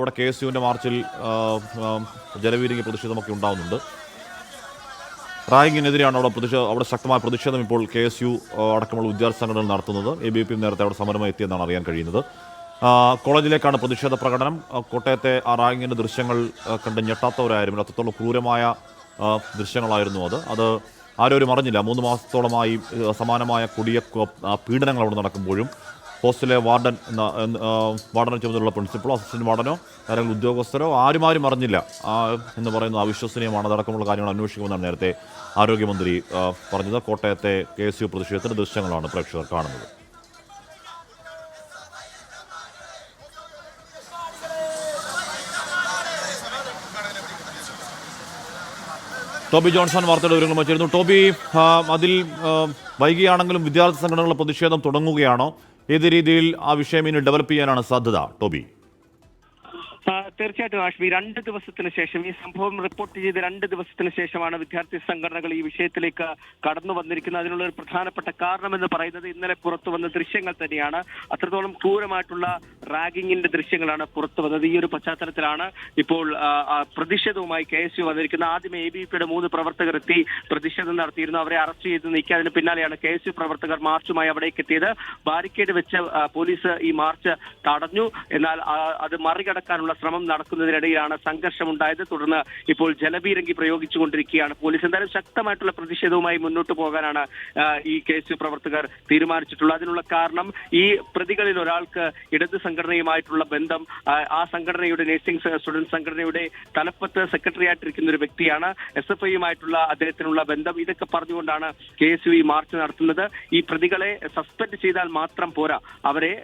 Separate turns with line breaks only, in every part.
അവിടെ KSUവിൻ്റെ മാർച്ചിൽ ജലവീരങ്ങി പ്രതിഷേധമൊക്കെ ഉണ്ടാകുന്നുണ്ട്. റാഗിങ്ങിനെതിരെയാണ് അവിടെ ശക്തമായ പ്രതിഷേധം ഇപ്പോൾ KSU അടക്കമുള്ള വിദ്യാർത്ഥി സംഘടനകൾ നടത്തുന്നത്. ABVP നേരത്തെ അവിടെ സമരമായി എത്തിയെന്നാണ് അറിയാൻ കഴിയുന്നത്. കോളേജിലേക്കാണ് പ്രതിഷേധ പ്രകടനം. കോട്ടയത്തെ ആ റാഗിങ്ങിൻ്റെ ദൃശ്യങ്ങൾ കണ്ട് ഞെട്ടാത്തവരായിരുന്നു. അത്രത്തോളം ക്രൂരമായ ദൃശ്യങ്ങളായിരുന്നു അത് ആരും അറിഞ്ഞില്ല. 3 മാസത്തോളമായി സമാനമായ കൊടിയ പീഡനങ്ങൾ അവിടെ നടക്കുമ്പോഴും ഹോസ്റ്റലിലെ വാർഡനെ ചുമതലയുള്ള പ്രിൻസിപ്പളോ അസിസ്റ്റന്റ് വാർഡനോ അല്ലെങ്കിൽ ഉദ്യോഗസ്ഥരോ ആരും അറിഞ്ഞില്ല എന്ന് പറയുന്നത് അവിശ്വസനീയമാണ്. അതടക്കമുള്ള കാര്യങ്ങൾ അന്വേഷിക്കുമെന്നാണ് നേരത്തെ ആരോഗ്യമന്ത്രി പറഞ്ഞത്. കോട്ടയത്തെ KSU പ്രതിഷേധത്തിന്റെ ദൃശ്യങ്ങളാണ് പ്രേക്ഷകർ കാണുന്നത്. ടോബി ജോൺസൺ വാർത്തയുടെ വിവരങ്ങൾ വച്ചിരുന്നു. ടോബി, അതിൽ വൈകിയാണെങ്കിലും വിദ്യാർത്ഥി സംഘടനകളുടെ പ്രതിഷേധം തുടങ്ങുകയാണോ? ഏത് രീതിയിൽ ആ വിഷയം ഇനി ഡെവലപ്പ് ചെയ്യാനാണ് സാധ്യത? ടോബി.
തീർച്ചയായിട്ടും ആഷ്മി, 2 ദിവസത്തിന് ശേഷം ഈ സംഭവം റിപ്പോർട്ട് ചെയ്ത് 2 ദിവസത്തിന് ശേഷമാണ് വിദ്യാർത്ഥി സംഘടനകൾ ഈ വിഷയത്തിലേക്ക് കടന്നു വന്നിരിക്കുന്നത്. അതിനുള്ള ഒരു പ്രധാനപ്പെട്ട കാരണം എന്ന് പറയുന്നത് ഇന്നലെ പുറത്തു വന്ന ദൃശ്യങ്ങൾ തന്നെയാണ്. അത്രത്തോളം ക്രൂരമായിട്ടുള്ള റാഗിങ്ങിന്റെ ദൃശ്യങ്ങളാണ് പുറത്തു വന്നത്. ഈ ഒരു പശ്ചാത്തലത്തിലാണ് ഇപ്പോൾ പ്രതിഷേധവുമായി KSU വന്നിരിക്കുന്നത്. ആദ്യമേ ABVPയുടെ 3 പ്രവർത്തകർ എത്തി പ്രതിഷേധം നടത്തിയിരുന്നു. അവരെ അറസ്റ്റ് ചെയ്ത് നീക്കി. അതിന് പിന്നാലെയാണ് KSU പ്രവർത്തകർ മാർച്ചുമായി അവിടേക്ക് എത്തിയത്. ബാരിക്കേഡ് വെച്ച് പോലീസ് ഈ മാർച്ച് തടഞ്ഞു. എന്നാൽ അത് മറികടക്കാനുള്ള ശ്രമം നടക്കുന്നതിനിടയിലാണ് സംഘർഷമുണ്ടായത്. തുടർന്ന് ഇപ്പോൾ ജലപീരങ്കി പ്രയോഗിച്ചുകൊണ്ടിരിക്കുകയാണ് പോലീസ്. എന്തായാലും ശക്തമായിട്ടുള്ള പ്രതിഷേധവുമായി മുന്നോട്ട് പോകാനാണ് ഈ KSU പ്രവർത്തകർ തീരുമാനിച്ചിട്ടുള്ളത്. അതിനുള്ള കാരണം ഈ പ്രതികളിൽ ഒരാൾക്ക് ഇടത് സംഘടനയുമായിട്ടുള്ള ബന്ധം, ആ സംഘടനയുടെ നഴ്സിംഗ് സ്റ്റുഡന്റ് സംഘടനയുടെ തലപ്പത്ത് സെക്രട്ടറി ആയിട്ടിരിക്കുന്ന ഒരു വ്യക്തിയാണ്. SFIയുമായിട്ടുള്ള അദ്ദേഹത്തിനുള്ള ബന്ധം. ഇതൊക്കെ പറഞ്ഞുകൊണ്ടാണ് KSU ഈ മാർച്ച് നടത്തുന്നത്. ഈ പ്രതികളെ സസ്പെൻഡ് ചെയ്താൽ മാത്രം പോരാ, അവരെ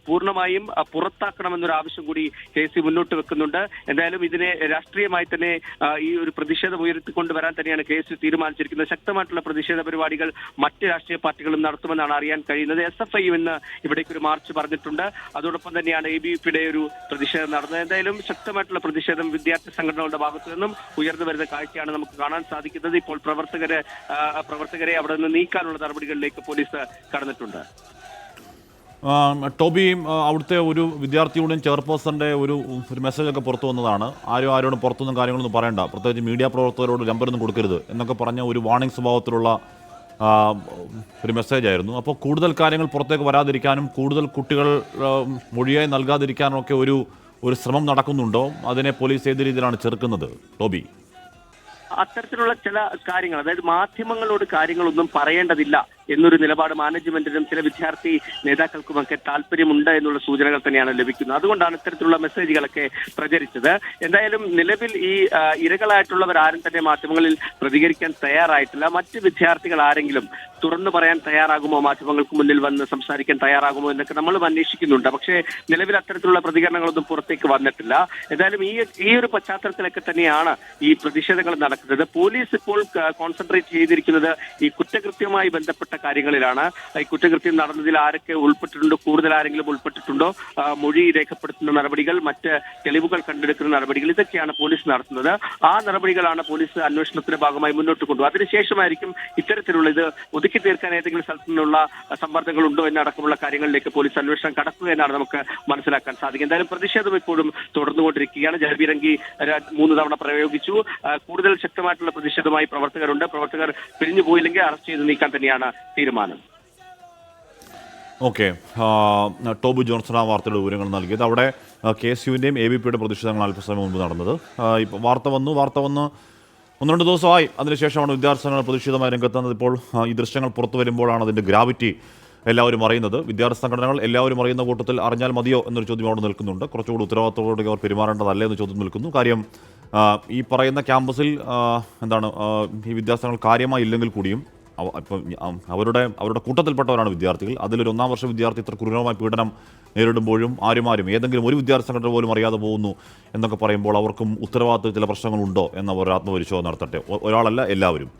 പൂർണ്ണമായും പുറത്താക്കണമെന്നൊരു ആവശ്യം കൂടി KSU മുന്നോട്ട് വെക്കുന്നുണ്ട്. എന്തായാലും ഇതിനെ രാഷ്ട്രീയമായി തന്നെ ഈ ഒരു പ്രതിഷേധം ഉയർത്തിക്കൊണ്ടുവരാൻ തന്നെയാണ് KSU തീരുമാനിച്ചിരിക്കുന്നത്. ശക്തമായിട്ടുള്ള പ്രതിഷേധ പരിപാടികൾ മറ്റ് രാഷ്ട്രീയ പാർട്ടികളും നടത്തുമെന്നാണ് അറിയാൻ കഴിയുന്നത്. SFI ഇന്ന് ഇവിടേക്ക് ഒരു മാർച്ച് പറഞ്ഞിട്ടുണ്ട്. അതോടൊപ്പം തന്നെയാണ് ABVPയുടെ ഒരു പ്രതിഷേധം നടന്നത്. എന്തായാലും ശക്തമായിട്ടുള്ള പ്രതിഷേധം വിദ്യാർത്ഥി സംഘടനകളുടെ ഭാഗത്തു നിന്നും ഉയർന്നു വരുന്ന കാഴ്ചയാണ് നമുക്ക് കാണാൻ സാധിക്കുന്നത്. ഇപ്പോൾ പ്രവർത്തകരെ അവിടെ നിന്ന് നീക്കാനുള്ള നടപടികളിലേക്ക് പോലീസ് കടന്നിട്ടുണ്ട്.
ടോബി, അവിടുത്തെ ഒരു വിദ്യാർത്ഥി യൂണിയൻ ചെയർപേഴ്സന്റെ ഒരു മെസ്സേജൊക്കെ പുറത്തു വന്നതാണ്. ആരോടും പുറത്തൊന്നും കാര്യങ്ങളൊന്നും പറയണ്ട, പ്രത്യേകിച്ച് മീഡിയ പ്രവർത്തകരോട് നമ്പരൊന്നും കൊടുക്കരുത് എന്നൊക്കെ പറഞ്ഞ ഒരു വാർണിംഗ് സ്വഭാവത്തിലുള്ള ഒരു മെസ്സേജായിരുന്നു. അപ്പോൾ കൂടുതൽ കാര്യങ്ങൾ പുറത്തേക്ക് വരാതിരിക്കാനും കൂടുതൽ കുട്ടികൾ മൊഴിയായി നൽകാതിരിക്കാനും ഒക്കെ ഒരു ശ്രമം നടക്കുന്നുണ്ടോ? അതിനെ പോലീസ് ഏത് രീതിയിലാണ് ചെറുക്കുന്നത്? ടോബി.
അത്തരത്തിലുള്ള ചില കാര്യങ്ങൾ, അതായത് മാധ്യമങ്ങളോട് കാര്യങ്ങളൊന്നും പറയേണ്ടതില്ല എന്നൊരു നിലപാട് മാനേജ്മെന്റിനും ചില വിദ്യാർത്ഥി നേതാക്കൾക്കുമൊക്കെ താല്പര്യമുണ്ട് എന്നുള്ള സൂചനകൾ തന്നെയാണ് ലഭിക്കുന്നത്. അതുകൊണ്ടാണ് ഇത്തരത്തിലുള്ള മെസ്സേജുകളൊക്കെ പ്രചരിച്ചത്. എന്തായാലും നിലവിൽ ഈ ഇരകളായിട്ടുള്ളവർ ആരും തന്നെ മാധ്യമങ്ങളിൽ പ്രതികരിക്കാൻ തയ്യാറായിട്ടില്ല. മറ്റ് വിദ്യാർത്ഥികൾ ആരെങ്കിലും തുറന്നു പറയാൻ തയ്യാറാകുമോ, മാധ്യമങ്ങൾക്ക് മുന്നിൽ വന്ന് സംസാരിക്കാൻ തയ്യാറാകുമോ എന്നൊക്കെ നമ്മളും അന്വേഷിക്കുന്നുണ്ട്. പക്ഷേ നിലവിൽ അത്തരത്തിലുള്ള പ്രതികരണങ്ങളൊന്നും പുറത്തേക്ക് വന്നിട്ടില്ല. എന്തായാലും ഈ ഒരു പശ്ചാത്തലത്തിലൊക്കെ തന്നെയാണ് ഈ പ്രതിഷേധങ്ങൾ നടക്കുന്നത്. പോലീസ് ഇപ്പോൾ കോൺസെൻട്രേറ്റ് ചെയ്തിരിക്കുന്നത് ഈ കുറ്റകൃത്യവുമായി ബന്ധപ്പെട്ട കാര്യങ്ങളിലാണ്. ഈ കുറ്റകൃത്യം നടന്നതിൽ ആരൊക്കെ ഉൾപ്പെട്ടിട്ടുണ്ടോ, കൂടുതൽ ആരെങ്കിലും ഉൾപ്പെട്ടിട്ടുണ്ടോ, മൊഴി രേഖപ്പെടുത്തുന്ന നടപടികൾ, മറ്റ് തെളിവുകൾ കണ്ടെടുക്കുന്ന നടപടികൾ, ഇതൊക്കെയാണ് പോലീസ് നടത്തുന്നത്. ആ നടപടികളാണ് പോലീസ് അന്വേഷണത്തിന്റെ ഭാഗമായി മുന്നോട്ട് കൊണ്ടുപോകും. അതിനുശേഷമായിരിക്കും ഇത്തരത്തിലുള്ള ഇത് ഒതുക്കി തീർക്കാൻ ഏതെങ്കിലും സ്ഥലത്തു നിന്നുള്ള സമ്മർദ്ദങ്ങൾ ഉണ്ടോ എന്നടക്കമുള്ള കാര്യങ്ങളിലേക്ക് പോലീസ് അന്വേഷണം കടക്കുക എന്നാണ് നമുക്ക് മനസ്സിലാക്കാൻ സാധിക്കും. എന്തായാലും പ്രതിഷേധം ഇപ്പോഴും തുടർന്നുകൊണ്ടിരിക്കുകയാണ്. ജലപീരങ്കി 3 തവണ പ്രയോഗിച്ചു. കൂടുതൽ ശക്തമായിട്ടുള്ള പ്രതിഷേധമായി പ്രവർത്തകർ പിരിഞ്ഞു പോയില്ലെങ്കിൽ അറസ്റ്റ് ചെയ്ത് നീക്കാൻ തന്നെയാണ് തീരുമാനം.
ഓക്കെ, ടോബി ജോൺസൺ ആ വാർത്തയുടെ വിവരങ്ങൾ നൽകിയത്. അവിടെ KSUവിൻ്റെയും ABVPയുടെ പ്രതിഷേധങ്ങൾ അല്പസമയം മുമ്പ് നടന്നത്. ഇപ്പോൾ വാർത്ത വന്ന് 1-2 ദിവസമായി. അതിനുശേഷമാണ് വിദ്യാർത്ഥി സംഘടന പ്രതിഷേധമായി രംഗത്തുന്നത്. ഇപ്പോൾ ഈ ദൃശ്യങ്ങൾ പുറത്തു വരുമ്പോഴാണ് അതിൻ്റെ ഗ്രാവിറ്റി എല്ലാവരും അറിയുന്നത്. വിദ്യാർത്ഥി സംഘടനകൾ എല്ലാവരും അറിയുന്ന കൂട്ടത്തിൽ അറിഞ്ഞാൽ മതിയോ എന്നൊരു ചോദ്യം അവിടെ നിൽക്കുന്നുണ്ട്. കുറച്ചുകൂടി ഉത്തരവാദിത്തത്തോടെ അവർ പെരുമാറേണ്ടതല്ലേ എന്ന ചോദ്യം നിൽക്കുന്നു. കാര്യം ഈ പറയുന്ന ക്യാമ്പസിൽ ഈ വിദ്യാർത്ഥികൾ കാര്യമായി ഇല്ലെങ്കിൽ കൂടിയും അവരുടെ കൂട്ടത്തിൽപ്പെട്ടവരാണ് വിദ്യാർത്ഥികൾ. അതിലൊരു 1-ാം വർഷ വിദ്യാർത്ഥി ഇത്ര ക്രൂരമായ പീഡനം നേരിടുമ്പോഴും ആരും ഏതെങ്കിലും ഒരു വിദ്യാർത്ഥി സംഘടന പോലും അറിയാതെ പോകുന്നു എന്നൊക്കെ പറയുമ്പോൾ അവർക്കും ഉത്തരവാദിത്തത്തിൽ ചില പ്രശ്നങ്ങളുണ്ടോ എന്ന ഒരു ആത്മപരിശോധന നടത്തട്ടെ. ഒരാളല്ല, എല്ലാവരും.